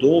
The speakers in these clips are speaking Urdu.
$2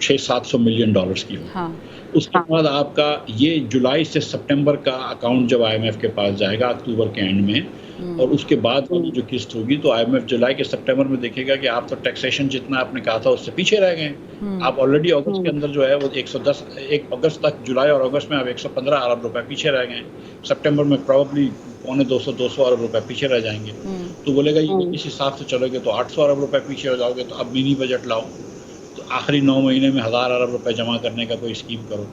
$600-700 ملین کی ہوگی. ہاں. اس کے بعد آپ کا یہ جولائی سے سپٹمبر کا اکاؤنٹ جب IMF کے پاس جائے گا اکتوبر کے اینڈ میں, اور اس کے بعد والی جو قسط ہوگی تو IMF جولائی کے سپٹمبر میں دیکھے گا کہ آپ تو ٹیکسیشن جتنا آپ نے کہا تھا اس سے پیچھے رہ گئے. آپ آلریڈی اگست کے اندر جو ہے وہ 1 اگست تک, جولائی اور اگست میں آپ 115 ارب روپے پیچھے رہ گئے. سپٹمبر میں پروبلی 200 ارب روپے پیچھے رہ جائیں گے. تو بولے گا یہ اس حساب سے چلو گے تو 800 ارب روپے پیچھے ہو جاؤ گے, تو اب منی بجٹ لاؤ, تو آخری 9 مہینے میں 1000 ارب روپے جمع کرنے کا کوئی اسکیم کرو.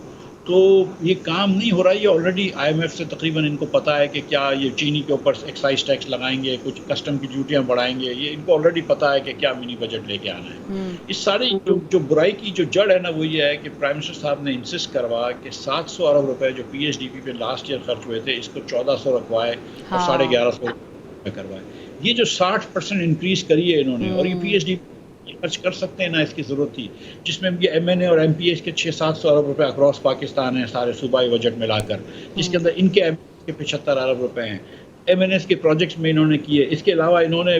تو یہ کام نہیں ہو رہا. یہ آلریڈی IMF سے تقریباً ان کو پتہ ہے کہ کیا یہ چینی کے اوپر ایکسائز ٹیکس لگائیں گے, کچھ کسٹم کی ڈیوٹیاں بڑھائیں گے, یہ ان کو آلریڈی پتہ ہے کہ کیا منی بجٹ لے کے آنا ہے. اس ساری جو برائی کی جو جڑ ہے نا وہ یہ ہے کہ پرائم منسٹر صاحب نے انسسٹ کروا کہ 700 ارب روپے جو PHDP پہ لاسٹ ایئر خرچ ہوئے تھے اس کو 1400 رکھوائے اور 1150 روپے کروائے. یہ جو 60% انکریز کری ہے انہوں نے, اور یہ PHDP خرچ کر سکتے ہیں نا, اس کی ضرورت تھی, جس میں یہ MNA اور MPH کے 600-700 ارب روپے اکراس پاکستان ہیں سارے صوبائی بجٹ ملا کر, جس کے اندر ان کے MNA کے 75 ارب روپے ہیں. MNS کے پروجیکٹس میں انہوں نے کیے. اس کے علاوہ انہوں نے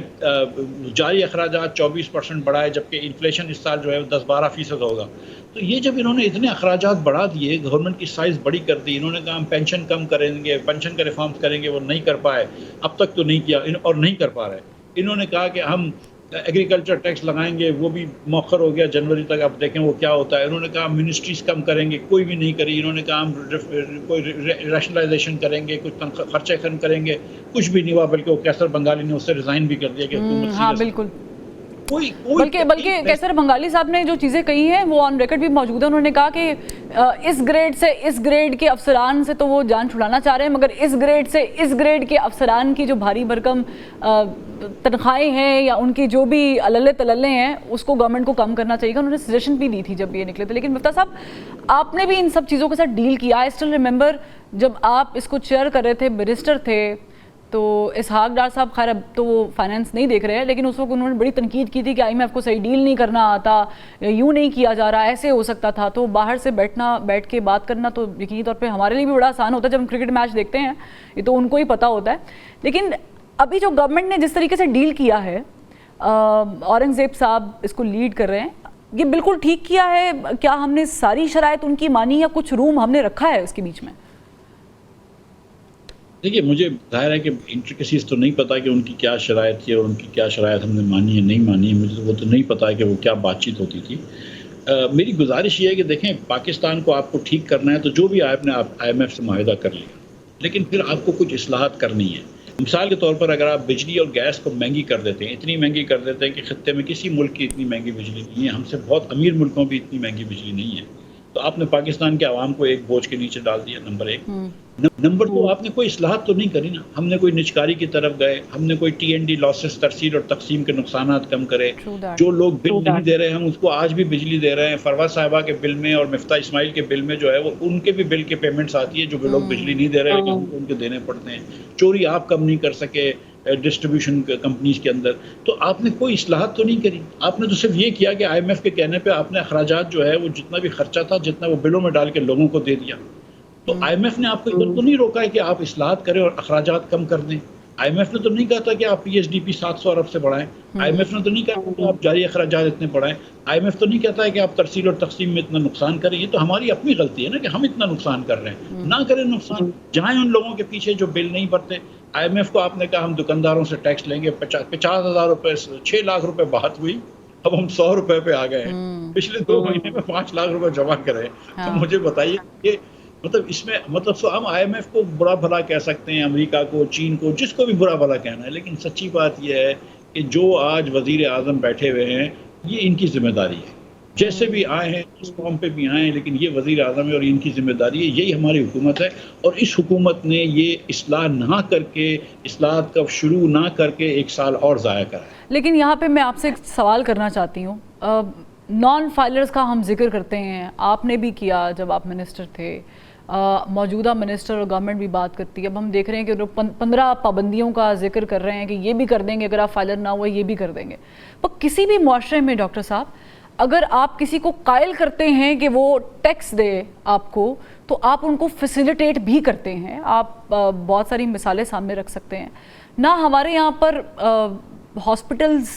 جاری اخراجات 24% بڑھائے, جبکہ انفلیشن اس سال جو ہے 10-12% ہوگا. تو یہ جب انہوں نے اتنے اخراجات بڑھا دیے, گورنمنٹ کی سائز بڑی کر دی, انہوں نے کہا ہم پینشن کم کریں گے, پینشن کا ریفارمز کریں گے, وہ نہیں کر پائے, اب تک تو نہیں کیا اور نہیں کر پا رہے. انہوں نے کہا کہ ہم ایگریکلچر ٹیکس لگائیں گے, وہ بھی مؤخر ہو گیا جنوری تک, اب دیکھیں وہ کیا ہوتا ہے. انہوں نے کہا منسٹریز کم کریں گے, کوئی بھی نہیں کری. انہوں نے کہا ہم کوئی ریشنلائزیشن کریں گے, کچھ خرچے کم کریں گے, کچھ بھی نہیں ہوا. بلکہ وہ کیسر بنگالی نے اس سے ریزائن بھی کر دیا کہ حکومت. ہاں بالکل. بلکہ کیسر بنگالی صاحب نے جو چیزیں کہی ہیں وہ آن ریکارڈ بھی موجود ہے. انہوں نے کہا کہ اس گریڈ کے افسران سے تو وہ جان چھڑانا چاہ رہے ہیں, مگر اس گریڈ کے افسران کی جو بھاری بھرکم تنخواہیں ہیں یا ان کی جو بھی عللے تللے ہیں اس کو گورنمنٹ کو کم کرنا چاہیے. انہوں نے سجیشن بھی دی تھی جب یہ نکلے تھے. لیکن مفتیٰ صاحب آپ نے بھی ان سب چیزوں کے ساتھ ڈیل کیا. آئی اسٹل ریممبر جب آپ اس کو چیئر کر رہے تھے, منسٹر تھے, تو اسحاق ڈار صاحب خیر اب تو وہ فائنانس نہیں دیکھ رہے ہیں, لیکن اس وقت انہوں نے بڑی تنقید کی تھی کہ IMF کو صحیح ڈیل نہیں کرنا آتا, یوں نہیں کیا جا رہا, ایسے ہو سکتا تھا. تو باہر سے بیٹھ کے بات کرنا تو یقینی طور پہ ہمارے لیے بھی بڑا آسان ہوتا ہے. جب ہم کرکٹ میچ دیکھتے ہیں یہ تو ان کو ہی پتہ ہوتا ہے. لیکن ابھی جو گورنمنٹ نے جس طریقے سے ڈیل کیا ہے, اورنگزیب صاحب اس کو لیڈ کر رہے ہیں, یہ بالکل ٹھیک کیا ہے کیا؟ ہم نے ساری شرائط ان کی مانی یا کچھ روم ہم نے رکھا ہے اس کے بیچ میں؟ دیکھیے مجھے ظاہر ہے کہ انٹریکسیز تو نہیں پتا کہ ان کی کیا شرائط تھی اور ان کی کیا شرائط ہم نے مانی ہے نہیں مانی. مجھے وہ تو نہیں پتا کہ وہ کیا بات چیت ہوتی تھی. میری گزارش یہ ہے کہ دیکھیں پاکستان کو آپ کو ٹھیک کرنا ہے تو جو بھی آپ نے IMF سے معاہدہ کر لیا, لیکن پھر آپ کو کچھ اصلاحات کرنی ہے. مثال کے طور پر اگر آپ بجلی اور گیس کو مہنگی کر دیتے ہیں, اتنی مہنگی کر دیتے ہیں کہ خطے میں کسی ملک کی اتنی مہنگی بجلی نہیں ہے, ہم سے بہت امیر ملکوں بھی اتنی مہنگی بجلی نہیں ہے, تو آپ نے پاکستان کے عوام کو ایک بوجھ کے نیچے ڈال دیا. نمبر 1. نمبر 2, آپ نے کوئی اصلاحات تو نہیں کری نا. ہم نے کوئی نجکاری کی طرف گئے, ہم نے کوئی TND لاسز ترسیل اور تقسیم کے نقصانات کم کرے. جو لوگ بل نہیں دے رہے ہم اس کو آج بھی بجلی دے رہے ہیں. فروہ صاحبہ کے بل میں اور مفتاح اسماعیل کے بل میں جو ہے وہ ان کے بھی بل کے پیمنٹس آتی ہے جو لوگ بجلی نہیں دے رہے ہیں لیکن ان کو دینے پڑتے ہیں. چوری آپ کم نہیں کر سکے ڈسٹریبیوشن کمپنیز کے اندر. تو آپ نے کوئی اصلاحات تو نہیں کری. آپ نے تو صرف یہ کیا کہ IMF کے کہنے پہ آپ نے اخراجات جو ہے وہ جتنا بھی خرچہ تھا جتنا وہ بلوں میں ڈال کے لوگوں کو دے دیا. تو IMF نے آپ کو ادھر تو نہیں روکا ہے کہ آپ اصلاحات کریں اور اخراجات کم کر دیں. IMF نے تو نہیں کہا تھا کہ آپ PHDP 700 ارب سے بڑھائیں. IMF نے تو نہیں کہا کہ آپ جاری اخراجات اتنے بڑھائیں. IMF تو نہیں کہتا ہے کہ آپ ترسیل اور تقسیم میں اتنا نقصان کریں. یہ تو ہماری اپنی غلطی ہے نا کہ ہم اتنا نقصان کر رہے ہیں. نہ کریں نقصان. جہاں ان لوگوں کے پیچھے جو بل نہیں بھرتے, IMF کو آپ نے کہا ہم دکانداروں سے ٹیکس لیں گے 50,000 روپے, 6 لاکھ روپے بات ہوئی, اب ہم 100 روپے پہ آ گئے ہیں. پچھلے 2 مہینے میں 5 لاکھ روپے جمع کرے. تو مجھے بتائیے کہ مطلب اس میں ہم IMF کو برا بھلا کہہ سکتے ہیں, امریکہ کو, چین کو, جس کو بھی برا بھلا کہنا ہے, لیکن سچی بات یہ ہے کہ جو آج وزیر اعظم بیٹھے ہوئے ہیں یہ ان کی ذمہ داری ہے. جیسے بھی آئے ہیں اس قوم پہ بھی آئے ہیں, لیکن یہ وزیر اعظم ہے اور ان کی ذمہ داری ہے. یہی ہماری حکومت ہے اور اس حکومت نے یہ اصلاح نہ کر کے, اصلاحات کا شروع نہ کر کے 1 سال اور ضائع کرا ہے. لیکن یہاں پہ میں آپ سے ایک سوال کرنا چاہتی ہوں. نان فائلرز کا ہم ذکر کرتے ہیں, آپ نے بھی کیا جب آپ منسٹر تھے, موجودہ منسٹر اور گورنمنٹ بھی بات کرتی ہے. اب ہم دیکھ رہے ہیں کہ لوگ 15 پابندیوں کا ذکر کر رہے ہیں کہ یہ بھی کر دیں گے اگر آپ فائلر نہ ہوئے, یہ بھی کر دیں گے. پر کسی بھی معاشرے میں ڈاکٹر صاحب اگر آپ کسی کو قائل کرتے ہیں کہ وہ ٹیکس دے آپ کو, تو آپ ان کو فیسیلیٹیٹ بھی کرتے ہیں. آپ بہت ساری مثالیں سامنے رکھ سکتے ہیں. نہ ہمارے یہاں پر ہاسپٹلز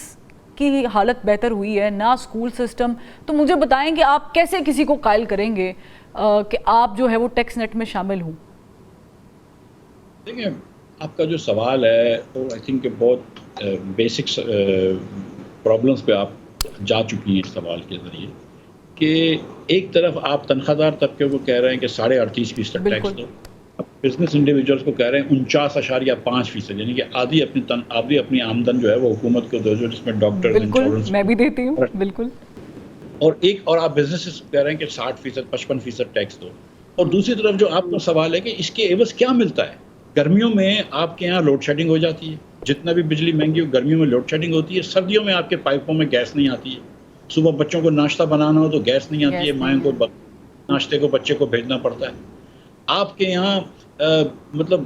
کی حالت بہتر ہوئی ہے، نہ اسکول سسٹم. تو مجھے بتائیں کہ آپ کیسے کسی کو قائل کریں گے کہ آپ جو ہے وہ ٹیکس نیٹ میں شامل ہوں؟ دیکھیں، آپ کا جو سوال ہے وہ آئی تھنک کہ بہت بیسکس پرابلمس پہ آپ جا چکی ہیں اس سوال کے ذریعے، کہ ایک طرف آپ تنخواہ دار طبقے کو کہہ رہے ہیں کہ 38.5% ٹیکس دو، بزنس انڈیویجولس کو کہہ رہے ہیں 49.5%، یعنی کہ آدھی اپنی آمدن جو ہے وہ حکومت کو دو، جو جس میں ڈاکٹر، بالکل میں بھی دیتی ہوں، بالکل. اور آپ بزنس کہہ رہے ہیں کہ 60%، 55% ٹیکس دو. اور دوسری طرف جو آپ کا سوال ہے کہ اس کے عوض کیا ملتا ہے. گرمیوں میں آپ کے یہاں لوڈ شیڈنگ ہو جاتی ہے، جتنا بھی بجلی مہنگی ہو گرمیوں میں لوڈ شیڈنگ ہوتی ہے. سردیوں میں آپ کے پائپوں میں گیس نہیں آتی ہے، صبح بچوں کو ناشتہ بنانا ہو تو گیس نہیں آتی ہے، مائیں کو ناشتے کو بچے کو بھیجنا پڑتا ہے. آپ کے یہاں مطلب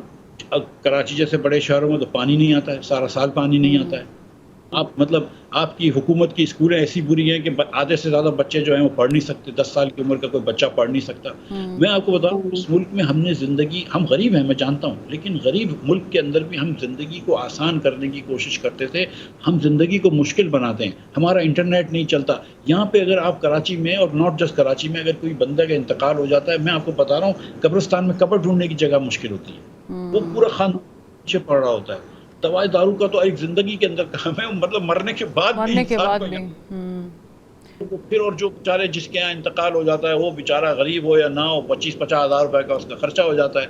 کراچی جیسے بڑے شہروں میں تو پانی نہیں آتا ہے، سارا سال پانی نہیں آتا ہے. آپ کی حکومت کی اسکولیں ایسی بری ہیں کہ آدھے سے زیادہ بچے جو ہیں وہ پڑھ نہیں سکتے. 10 سال کی عمر کا کوئی بچہ پڑھ نہیں سکتا. میں آپ کو بتاؤں اس ملک میں ہم غریب ہیں، میں جانتا ہوں، لیکن غریب ملک کے اندر بھی ہم زندگی کو آسان کرنے کی کوشش کرتے تھے. ہم زندگی کو مشکل بناتے ہیں. ہمارا انٹرنیٹ نہیں چلتا یہاں پہ. اگر آپ کراچی میں، اور ناٹ جسٹ کراچی میں، اگر کوئی بندہ کا انتقال ہو جاتا ہے، میں آپ کو بتا رہا ہوں قبرستان میں قبر ڈھونڈنے کی جگہ مشکل ہوتی ہے. وہ پورا خاندان پیچھے پڑ رہا ہوتا ہے. دوائی دارو کا تو ایک زندگی کے اندر کام ہے، مطلب مرنے کے بعد بھی انسان کو پھر. اور جو بیچارے جس کے یہاں انتقال ہو جاتا ہے وہ بیچارہ غریب ہو یا نہ ہو، 25-50 ہزار روپے کا اس کا خرچہ ہو جاتا ہے.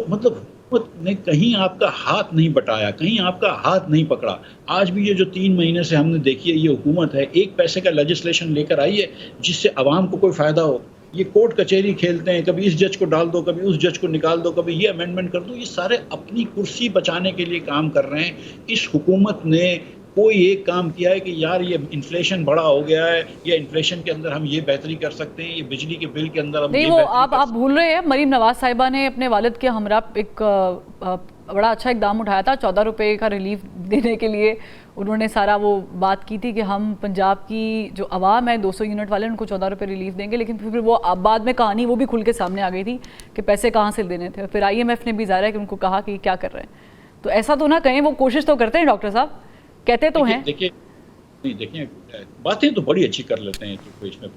مطلب حکومت نے کہیں آپ کا ہاتھ نہیں بٹایا، کہیں آپ کا ہاتھ نہیں پکڑا. آج بھی یہ جو 3 مہینے سے ہم نے دیکھی ہے یہ حکومت ہے، ایک پیسے کا لیجسلیشن لے کر آئی ہے جس سے عوام کو کوئی فائدہ ہو. یہ کورٹ کچہری کھیلتے ہیں، کبھی اس جج کو ڈال دو، کبھی اس جج کو نکال دو، کبھی یہ امینڈمنٹ کر دو. یہ سارے اپنی کرسی بچانے کے لیے کام کر رہے ہیں. اس حکومت نے کوئی ایک کام کیا ہے کہ یار یہ انفلیشن بڑا ہو گیا ہے، یا انفلیشن کے اندر ہم یہ بہتری کر سکتے ہیں، یہ بجلی کے بل کے اندر ہم نہیں، یہ وہ بہتری کر آپ بھول رہے ہیں. مریم نواز صاحبہ نے اپنے والد کے ہمراہ ایک بڑا اچھا اقدام اٹھایا تھا، 14 روپے کا ریلیف دینے کے لیے. انہوں نے سارا وہ بات کی تھی کہ ہم پنجاب کی جو عوام ہے 200 یونٹ والے ان کو 14 روپے ریلیف دیں گے. لیکن پھر وہ بعد میں کہانی وہ بھی کھل کے سامنے آ گئی تھی کہ پیسے کہاں سے دینے تھے. پھر IMF نے بھی ظاہر ہے کہ ان کو کہا کہ کیا کر رہے ہیں. تو ایسا تو نہ کہیں، وہ کوشش تو کرتے ہیں ڈاکٹر صاحب، کہتے تو ہیں. دیکھیں باتیں تو بڑی اچھی کر لیتے ہیں، تو اس میں